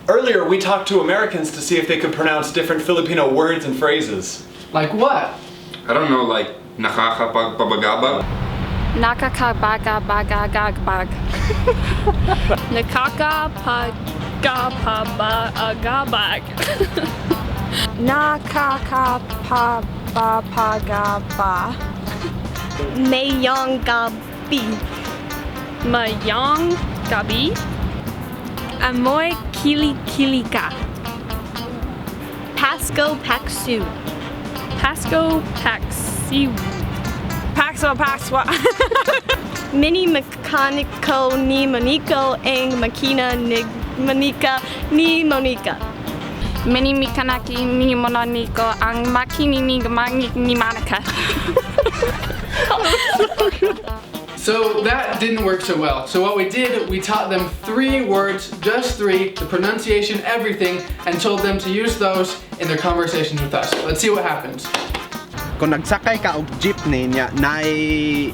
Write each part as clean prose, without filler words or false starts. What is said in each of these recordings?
Earlier, we talked to Americans to see if they could pronounce different Filipino words and phrases. Like what? I don't know, like nakakapagpabagabag. Nakakapagpabagabag. Nakakapagpabagabag. Nakakapagpabagabag. Maayong Gabii. Maayong Gabii. Amoy kili ka. Pasko Paksiw. Pasko Paksiw. Pakswa. Minimikaniko ni Monico ang makina ni Monico. Minimikanaki ni Monico ang makina ni Monico. So that didn't work so well. So what we did, we taught them 3 words, just 3, the pronunciation, everything, and told them to use those in their conversations with us. Let's see what happens. Kung nagsakay ka og jeepney niya nay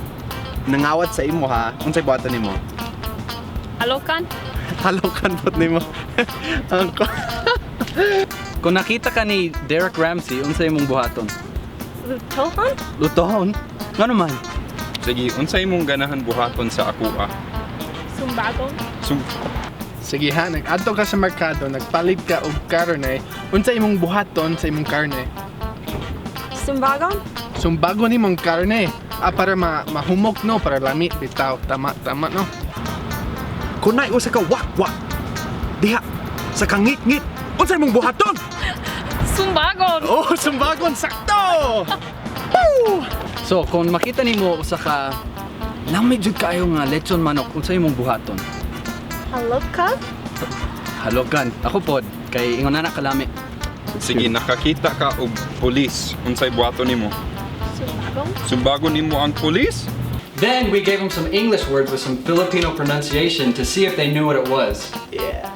nangawat sa imo ha, unsay buhaton nimo? Alokan? Halokan pud nimo. Kung nakita ka ni Derek Ramsey, unsay imong buhaton? Lutohon? Lutohon? Ngano man? Sige, unsay imong ganahan buhaton sa akua? Sumbagon? Sige ha, nag-adto ka sa merkado, nagpalit ka og karne, unsay imong buhaton sa imong karne? Sumbagon? Sumbagon nimong karne. Para mahumok no, para lami bitaw. Tama no. Kunay usa ka wak. Diha sa kangit-ngit. Unsay imong buhaton? Sumbagon! Oh, sumbagon sakto. Woo! So, kung makita nimo usa ka lamig jud kayo nga lechon manok, unsay imong buhaton? Halokan? Halogan. Ako pod kay ingon na kalami. Sige, nakakita ka og pulis. Unsay buhaton nimo? Sumbagon? Sumbagon nimo ang pulis? Then we gave them some English words with some Filipino pronunciation to see if they knew what it was. Yeah.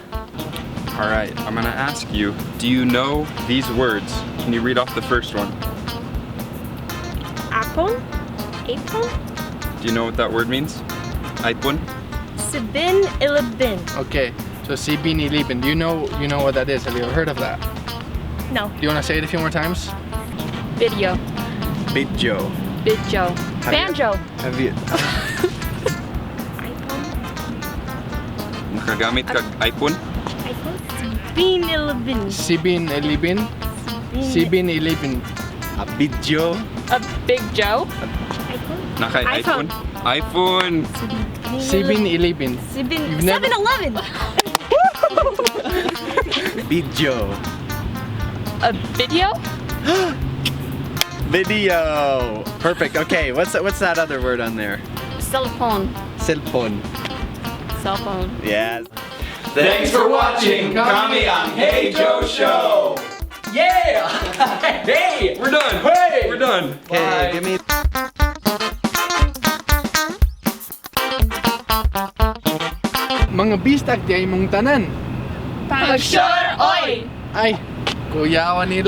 All right, I'm gonna ask you, do you know these words? Can you read off the first one? Apple? Apple? Do you know what that word means? Aipon? Sibin-Ilibin. Okay, so Sibin-Ilibin. Do you know what that is? Have you ever heard of that? No. Do you want to say it a few more times? Video. Bidjo. Bidjo. Banjo. Have you iPhone? Nakagamit kag iPhone? iPhone? Sibin-Ilibin. Sibin-Ilibin? Sibin-Ilibin. a bidjo? A big Joe. iPhone? Nakay iPhone? iPhone! Sibin-Ilibin. You've never- 7-Eleven. Bidjo. A video? Video. Perfect. Okay, what's that other word on there? Cell phone. Cellphone. Cell phone. Yes. Thanks for watching Kami ang heyjoeshow! Yeah! Hey! We're done! Hey! We're done! Okay, give me. Mga bistak di ay mong tanan. Pag-sure, oy! Ay, kuyawan nila